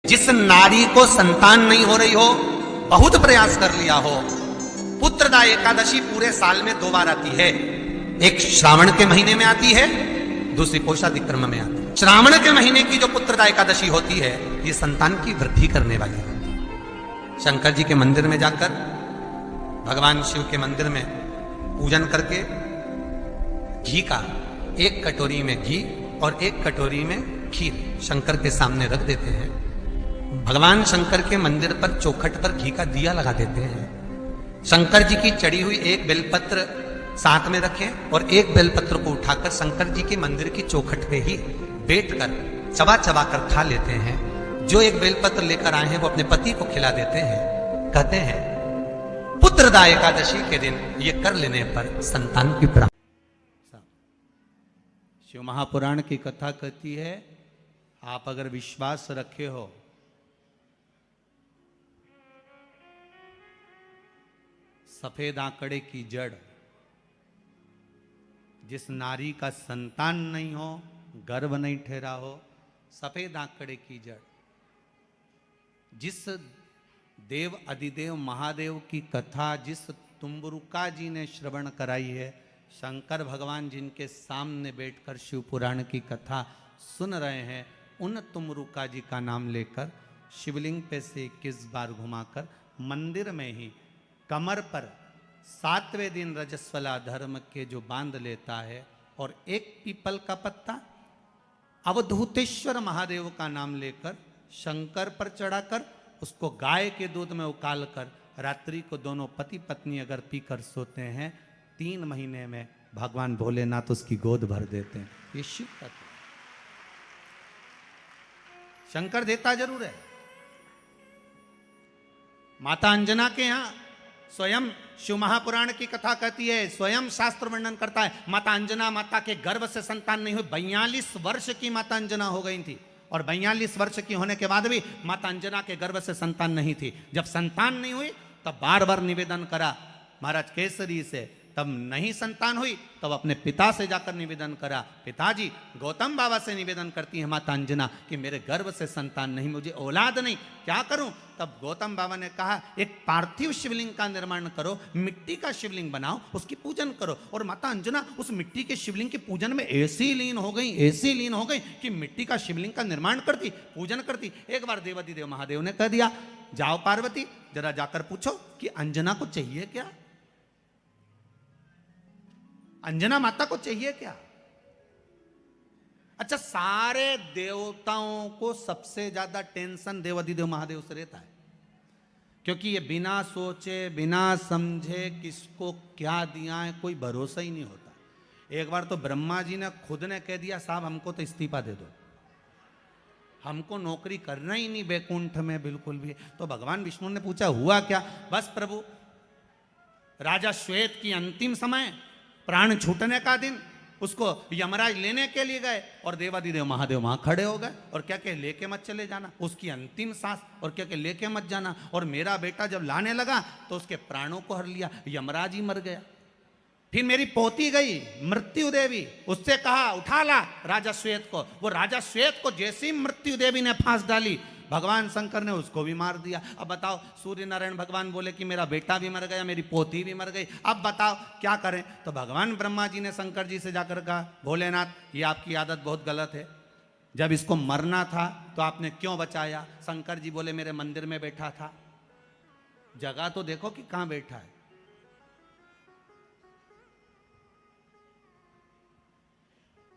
जिस नारी को संतान नहीं हो रही हो, बहुत प्रयास कर लिया हो, पुत्रदा एकादशी पूरे साल में 2 बार आती है। एक श्रावण के महीने में आती है, दूसरी पोषादिक्रम में आती है। श्रावण के महीने की जो पुत्रदा एकादशी होती है, ये संतान की वृद्धि करने वाली है। शंकर जी के मंदिर में जाकर, भगवान शिव के मंदिर में पूजन करके घी का 1 कटोरी में घी और 1 कटोरी में खीर शंकर के सामने रख देते हैं। भगवान शंकर के मंदिर पर चौखट पर घी का दिया लगा देते हैं। शंकर जी की चढ़ी हुई 1 बेलपत्र साथ में रखें और 1 बेलपत्र को उठाकर शंकर जी के मंदिर की चौखट पे ही बैठकर चबा चबा कर खा लेते हैं। जो 1 बेलपत्र लेकर आए हैं वो अपने पति को खिला देते हैं। कहते हैं पुत्रदा एकादशी के दिन ये कर लेने पर संतान की प्राप्ति। शिव महापुराण की कथा कहती है, आप अगर विश्वास रखे हो, सफेद आंकड़े की जड़, जिस नारी का संतान नहीं हो, गर्भ नहीं ठहरा हो, सफेद आंकड़े की जड़, जिस देव अधिदेव महादेव की कथा जिस तुम्बरुका जी ने श्रवण कराई है, शंकर भगवान जिनके सामने बैठकर शिव पुराण की कथा सुन रहे हैं, उन तुम्बरुका जी का नाम लेकर शिवलिंग पे से 21 बार घुमाकर मंदिर में ही कमर पर 7वें दिन रजस्वला धर्म के जो बांध लेता है और 1 पीपल का पत्ता अवधूतेश्वर महादेव का नाम लेकर शंकर पर चढ़ाकर उसको गाय के दूध में उकाल कर रात्रि को दोनों पति पत्नी अगर पीकर सोते हैं, 3 महीने में भगवान भोलेनाथ उसकी गोद भर देते हैं। ये शिव तत्व। शंकर देता जरूर है। माता अंजना के यहां स्वयं शिव महापुराण की कथा कहती है, स्वयं शास्त्र वर्णन करता है, माता अंजना माता के गर्भ से संतान नहीं हुई। 42 वर्ष की माता अंजना हो गई थी और 42 वर्ष की होने के बाद भी माता अंजना के गर्भ से संतान नहीं थी। जब संतान नहीं हुई तब बार बार निवेदन करा महाराज केसरी से, तब नहीं संतान हुई तब अपने पिता से जाकर निवेदन करा, पिताजी गौतम बाबा से निवेदन करती है माता अंजना कि मेरे गर्भ से संतान नहीं, मुझे औलाद नहीं, क्या करूं? तब गौतम बाबा ने कहा एक पार्थिव शिवलिंग का निर्माण करो, मिट्टी का शिवलिंग बनाओ, उसकी पूजन करो। और माता अंजना उस मिट्टी के शिवलिंग के पूजन में ऐसी लीन हो गई, ऐसी लीन हो गई कि मिट्टी का शिवलिंग का निर्माण करती, पूजन करती। एक बार देवाधिदेव महादेव ने कह दिया, जाओ पार्वती जरा जाकर पूछो कि अंजना को चाहिए क्या, अंजना माता को चाहिए क्या। अच्छा, सारे देवताओं को सबसे ज्यादा टेंशन देवाधिदेव महादेव से रहता है, क्योंकि ये बिना सोचे बिना समझे किसको क्या दिया है कोई भरोसा ही नहीं होता। एक बार तो ब्रह्मा जी ने खुद ने कह दिया, साहब हमको तो इस्तीफा दे दो, हमको नौकरी करना ही नहीं बैकुंठ में बिल्कुल भी। तो भगवान विष्णु ने पूछा हुआ क्या? बस प्रभु, राजा श्वेत की अंतिम समय, प्राण छूटने का दिन, उसको यमराज लेने के लिए गए और देवाधिदेव महादेव वहां खड़े हो गए और क्या क्या लेके मत चले जाना, उसकी अंतिम सांस, और क्या क्या लेके मत जाना। और मेरा बेटा जब लाने लगा तो उसके प्राणों को हर लिया, यमराज ही मर गया। फिर मेरी पोती गई मृत्यु देवी, उससे कहा उठा ला राजा श्वेत को, वो राजा श्वेत को जैसी मृत्यु देवी ने फांस डाली, भगवान शंकर ने उसको भी मार दिया। अब बताओ, सूर्य नारायण भगवान बोले कि मेरा बेटा भी मर गया, मेरी पोती भी मर गई, अब बताओ क्या करें। तो भगवान ब्रह्मा जी ने शंकर जी से जाकर कहा, भोलेनाथ ये आपकी आदत बहुत गलत है, जब इसको मरना था तो आपने क्यों बचाया? शंकर जी बोले मेरे मंदिर में बैठा था, जगह तो देखो कि कहां बैठा है।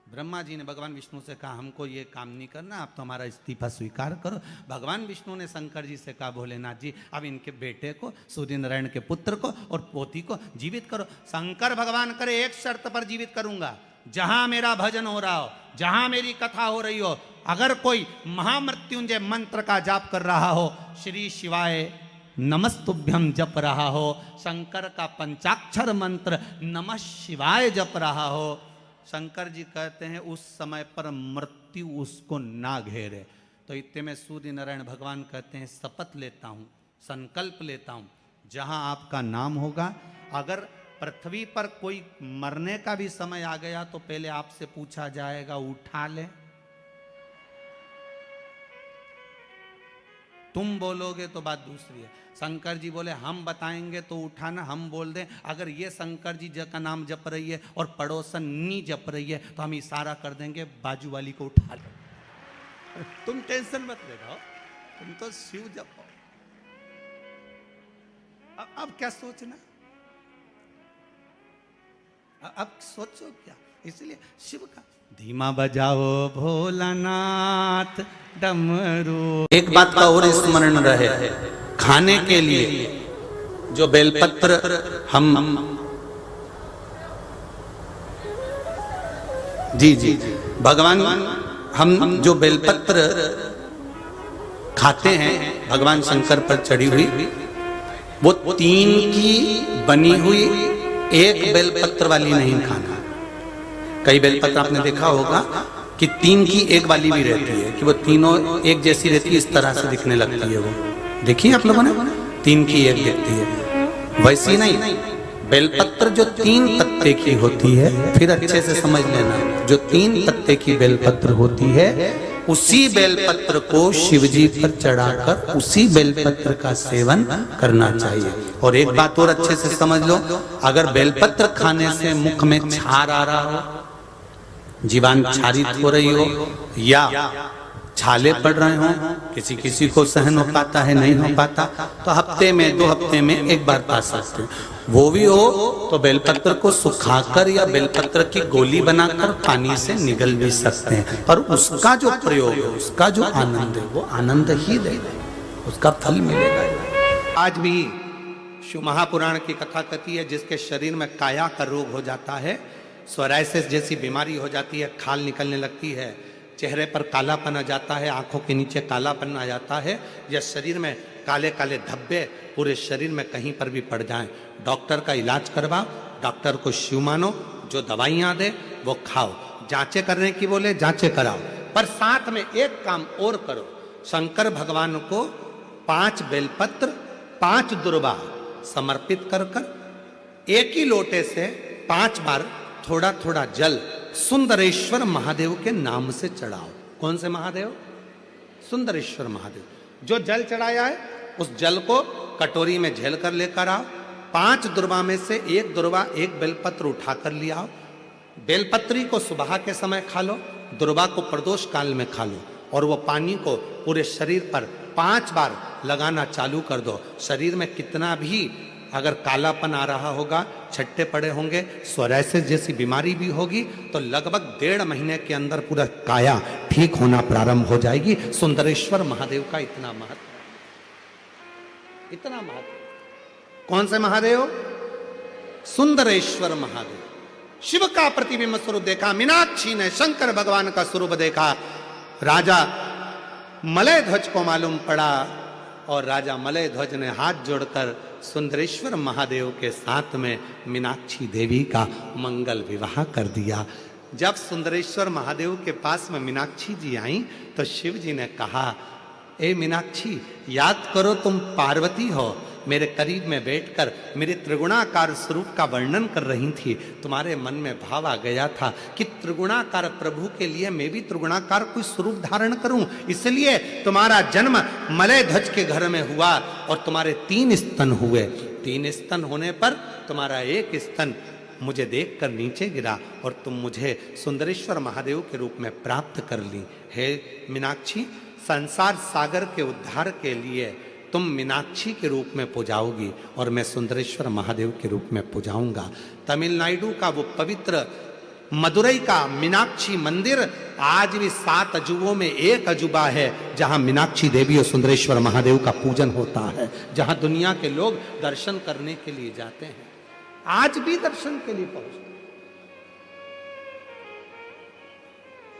ब्रह्मा जी ने भगवान विष्णु से कहा हमको ये काम नहीं करना, आप तो हमारा इस्तीफा स्वीकार करो। भगवान विष्णु ने शंकर जी से कहा भोलेनाथ जी अब इनके बेटे को, सूर्य नारायण के पुत्र को और पोती को जीवित करो। शंकर भगवान करे एक शर्त पर जीवित करूंगा, जहां मेरा भजन हो रहा हो, जहां मेरी कथा हो रही हो, अगर कोई महामृत्युंजय मंत्र का जाप कर रहा हो, श्री शिवाय नमस्तुभ्यम जप रहा हो, शंकर का पंचाक्षर मंत्र नमः शिवाय जप रहा हो, शंकर जी कहते हैं उस समय पर मृत्यु उसको ना घेरे। तो इतने में सूर्य नारायण भगवान कहते हैं शपथ लेता हूं, संकल्प लेता हूं, जहां आपका नाम होगा, अगर पृथ्वी पर कोई मरने का भी समय आ गया तो पहले आपसे पूछा जाएगा उठा ले। तुम बोलोगे तो बात दूसरी है। शंकर जी बोले हम बताएंगे तो उठाना, हम बोल दें अगर ये शंकर जी का नाम जप रही है और पड़ोसन नी जप रही है तो हम इशारा कर देंगे बाजू वाली को उठा लो। तुम टेंशन मत लेना, तुम तो शिव जपो। अब क्या सोचना, अब सोचो क्या। इसलिए शिव का धीमा बजाओ भोलानाथ डमरू। एक बात का और स्मरण रहे, खाने के लिए जो बेलपत्र हम जी जी भगवान हम जो बेलपत्र खाते हैं भगवान शंकर पर चढ़ी हुई, वो 3 की बनी हुई, एक बेलपत्र वाली नहीं खाना। कई बेलपत्र आपने देखा होगा कि 3 की एक वाली भी रहती है कि वो तीनों एक जैसी रहती है, इस तरह से दिखने लगती है। वो देखिए आप लोगों ने 3 की एक दिखती है, वैसी नहीं। बेलपत्र जो 3 पत्ते की होती है, फिर अच्छे से समझ लेना, जो 3 पत्ते की बेलपत्र होती है उसी बेलपत्र को शिवजी पर चढ़ाकर उसी बेलपत्र का सेवन करना चाहिए। और एक बात और अच्छे से समझ लो, अगर बेलपत्र खाने से मुख में छार आ रहा हो, जीवान क्षारित हो रही हो या छाले पड़ रहे हो, किसी किसी को सहन हो पाता है, नहीं हो पाता, तो हफ्ते में 2 हफ्ते में एक बार पा सकते हो। वो भी हो तो बेलपत्र को सुखाकर या बेलपत्र की गोली बनाकर पानी से निगल भी सकते हैं, पर उसका जो प्रयोग है, उसका जो आनंद है, वो आनंद ही देगा, उसका फल मिलेगा। आज भी शिव महापुराण की कथा कहती है, जिसके शरीर में काया का रोग हो जाता है, सोराइसिस जैसी बीमारी हो जाती है, खाल निकलने लगती है, चेहरे पर कालापन आ जाता है, आंखों के नीचे कालापन आ जाता है, या शरीर में काले काले धब्बे पूरे शरीर में कहीं पर भी पड़ जाएं, डॉक्टर का इलाज करवाओ, डॉक्टर को शिव मानो, जो दवाइयां दे वो खाओ, जांचें करने की बोले जांचें कराओ, पर साथ में एक काम और करो, शंकर भगवान को 5 बेलपत्र 5 दुर्वा समर्पित कर कर एक ही लोटे से 5 बार थोड़ा थोड़ा जल सुंदरेश्वर महादेव के नाम से चढ़ाओ। कौन से महादेव? सुंदरेश्वर महादेव। जो जल चढ़ाया है उस जल को कटोरी में झेल कर लेकर आओ, 5 दुर्वा में से 1 दुर्वा 1 बेलपत्र उठा कर ले आओ। बेलपत्री को सुबह के समय खा लो, दुर्वा को प्रदोष काल में खा लो, और वो पानी को पूरे शरीर पर 5 बार लगाना चालू कर दो। शरीर में कितना भी अगर कालापन आ रहा होगा, छट्टे पड़े होंगे, सोराइसिस जैसी बीमारी भी होगी, तो लगभग 1.5 महीने के अंदर पूरा काया ठीक होना प्रारंभ हो जाएगी। सुंदरेश्वर महादेव का इतना महत्व, इतना महत्व। कौन से महादेव? सुंदरेश्वर महादेव। शिव का प्रतिबिंब स्वरूप देखा मीनाक्षी ने, शंकर भगवान का स्वरूप देखा। राजा मलय ध्वज को मालूम पड़ा और राजा मलय ध्वज ने हाथ जोड़कर सुंदरेश्वर महादेव के साथ में मीनाक्षी देवी का मंगल विवाह कर दिया। जब सुंदरेश्वर महादेव के पास में मीनाक्षी जी आई तो शिव जी ने कहा, ए मीनाक्षी, याद करो तुम पार्वती हो, मेरे करीब में बैठकर मेरे त्रिगुणाकार स्वरूप का वर्णन कर रही थी। तुम्हारे मन में भाव आ गया था कि त्रिगुणाकार प्रभु के लिए मैं भी त्रिगुणाकार कोई स्वरूप धारण करूं, इसलिए तुम्हारा जन्म मलय ध्वज के घर में हुआ और तुम्हारे 3 स्तन हुए। 3 स्तन होने पर तुम्हारा 1 स्तन मुझे देखकर नीचे गिरा और तुम मुझे सुंदरेश्वर महादेव के रूप में प्राप्त कर ली। हे मीनाक्षी, संसार सागर के उद्धार के लिए तुम मीनाक्षी के रूप में पूजाओगी और मैं सुंदरेश्वर महादेव के रूप में पूजाऊंगा। तमिलनाडु का वो पवित्र मदुरई का मीनाक्षी मंदिर आज भी 7 अजूबों में एक अजूबा है, जहां मीनाक्षी देवी और सुंदरेश्वर महादेव का पूजन होता है, जहां दुनिया के लोग दर्शन करने के लिए जाते हैं, आज भी दर्शन के लिए पहुंचते।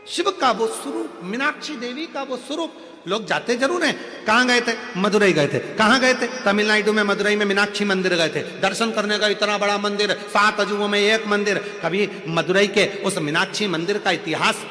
शिव का वो स्वरूप, मीनाक्षी देवी का वो स्वरूप, लोग जाते जरूर हैं। कहां गए थे? मदुरई गए थे। कहां गए थे? तमिलनाडु में मदुरई में मीनाक्षी मंदिर गए थे दर्शन करने का। इतना बड़ा मंदिर, 7 अजूबों में एक मंदिर। कभी मदुरई के उस मीनाक्षी मंदिर का इतिहास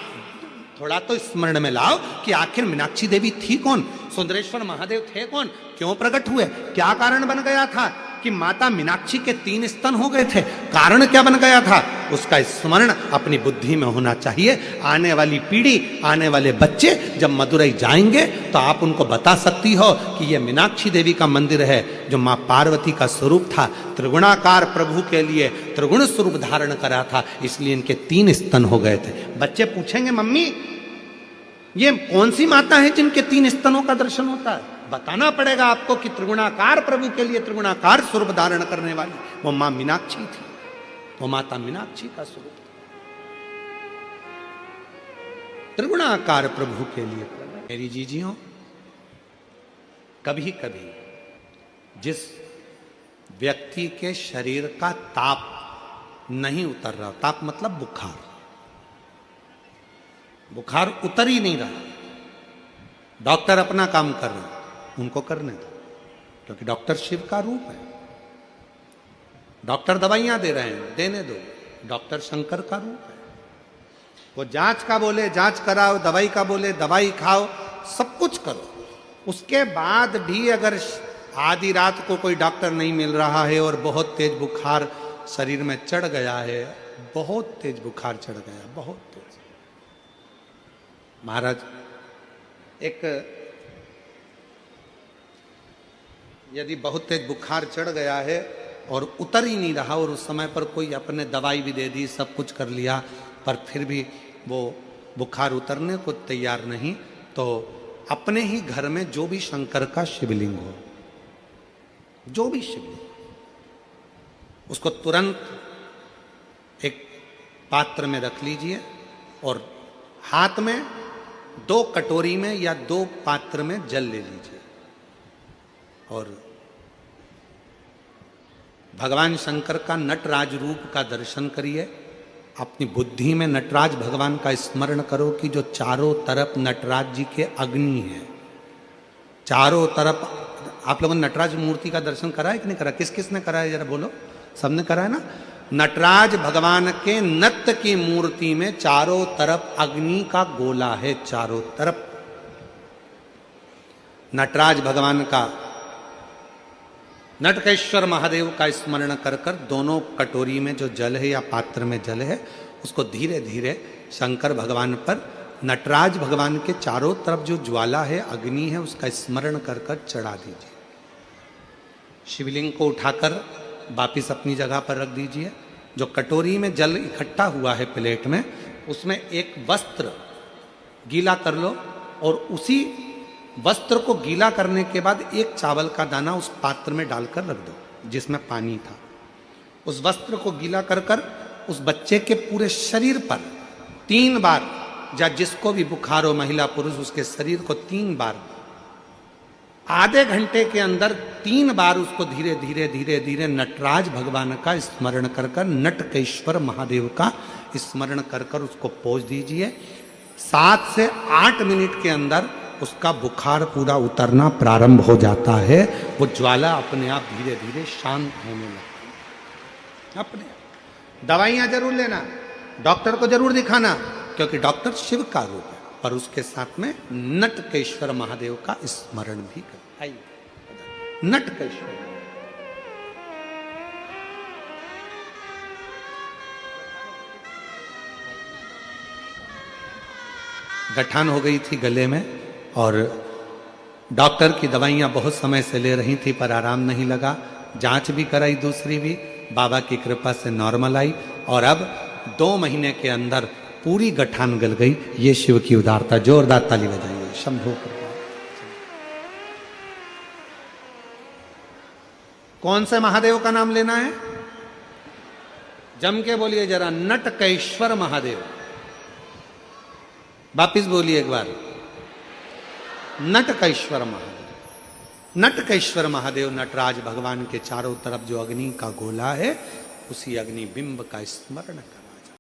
थोड़ा तो स्मरण में लाओ कि आखिर मीनाक्षी देवी थी कौन, सुंदरेश्वर महादेव थे कौन, क्यों प्रकट हुए, क्या कारण बन गया था कि माता मीनाक्षी के 3 स्तन हो गए थे। कारण क्या बन गया था? उसका स्मरण अपनी बुद्धि में होना चाहिए। आने वाली पीढ़ी, आने वाले बच्चे जब मदुरई जाएंगे तो आप उनको बता सकती हो कि यह मीनाक्षी देवी का मंदिर है जो माँ पार्वती का स्वरूप था, त्रिगुणाकार प्रभु के लिए त्रिगुण स्वरूप धारण करा था, इसलिए इनके 3 स्तन हो गए थे। बच्चे पूछेंगे मम्मी ये कौन सी माता है जिनके 3 स्तनों का दर्शन होता है? बताना पड़ेगा आपको कि त्रिगुणाकार प्रभु के लिए त्रिगुणाकार स्वरूप धारण करने वाली वो मां मीनाक्षी थी, वो माता मीनाक्षी का स्वरूप था। त्रिगुणाकार प्रभु के लिए मेरी जीजियों, कभी कभी जिस व्यक्ति के शरीर का ताप नहीं उतर रहा, ताप मतलब बुखार उतर ही नहीं रहा, डॉक्टर अपना काम कर रहे हैं, उनको करने दो, क्योंकि डॉक्टर शिव का रूप है। डॉक्टर दवाइयां दे रहे हैं, देने दो, डॉक्टर शंकर का रूप है। वो जांच का बोले जांच कराओ, दवाई का बोले दवाई खाओ, सब कुछ करो। उसके बाद भी अगर आधी रात को कोई डॉक्टर नहीं मिल रहा है और बहुत तेज बुखार शरीर में चढ़ गया है, बहुत तेज बुखार चढ़ गया, बहुत तेज। महाराज यदि बहुत तेज बुखार चढ़ गया है और उतर ही नहीं रहा और उस समय पर कोई अपने दवाई भी दे दी, सब कुछ कर लिया, पर फिर भी वो बुखार उतरने को तैयार नहीं, तो अपने ही घर में जो भी शंकर का शिवलिंग हो, जो भी शिवलिंग, उसको तुरंत एक पात्र में रख लीजिए और हाथ में 2 कटोरी में या 2 पात्र में जल ले लीजिए और भगवान शंकर का नटराज रूप का दर्शन करिए। अपनी बुद्धि में नटराज भगवान का स्मरण करो कि जो चारों तरफ नटराज जी के अग्नि है, चारों तरफ। आप लोगों ने नटराज मूर्ति का दर्शन करा है कि नहीं करा? किस किस ने करा है जरा बोलो? सबने करा है ना? नटराज भगवान के नत्य की मूर्ति में चारों तरफ अग्नि का गोला है, चारों तरफ। नटराज भगवान का, नटकेश्वर महादेव का स्मरण कर कर दोनों कटोरी में जो जल है या पात्र में जल है, उसको धीरे धीरे शंकर भगवान पर, नटराज भगवान के चारों तरफ जो ज्वाला है, अग्नि है, उसका स्मरण कर कर चढ़ा दीजिए। शिवलिंग को उठाकर वापिस अपनी जगह पर रख दीजिए। जो कटोरी में जल इकट्ठा हुआ है प्लेट में, उसमें एक वस्त्र गीला कर लो और उसी वस्त्र को गीला करने के बाद एक चावल का दाना उस पात्र में डालकर रख दो जिसमें पानी था। उस वस्त्र को गीला कर कर उस बच्चे के पूरे शरीर पर 3 बार, या जिसको भी बुखार हो, महिला पुरुष, उसके शरीर को 3 बार, आधे घंटे के अंदर 3 बार उसको धीरे धीरे धीरे धीरे नटराज भगवान का स्मरण कर कर, नटकेश्वर महादेव का स्मरण कर कर उसको पोंछ दीजिए। 7 से 8 मिनट के अंदर उसका बुखार पूरा उतरना प्रारंभ हो जाता है। वो ज्वाला अपने आप धीरे धीरे शांत होने लगती है। अपने दवाइयां जरूर लेना, डॉक्टर को जरूर दिखाना, क्योंकि डॉक्टर शिव का रूप है, पर उसके साथ में नटकेश्वर महादेव का स्मरण भी कर। नटकेश्वर गठान हो गई थी गले में और डॉक्टर की दवाइयां बहुत समय से ले रही थी पर आराम नहीं लगा। जांच भी कराई, दूसरी भी, बाबा की कृपा से नॉर्मल आई और अब 2 महीने के अंदर पूरी गठान गल गई। ये शिव की उदारता। जोरदार ताली बजाइए। शंभो। कौन से महादेव का नाम लेना है? जम के बोलिए जरा, नटकेश्वर महादेव। वापिस बोलिए एक बार, नटकेश्वर महादेव। नटकेश्वर महादेव नटराज भगवान के चारों तरफ जो अग्नि का गोला है, उसी अग्नि बिंब का स्मरण कर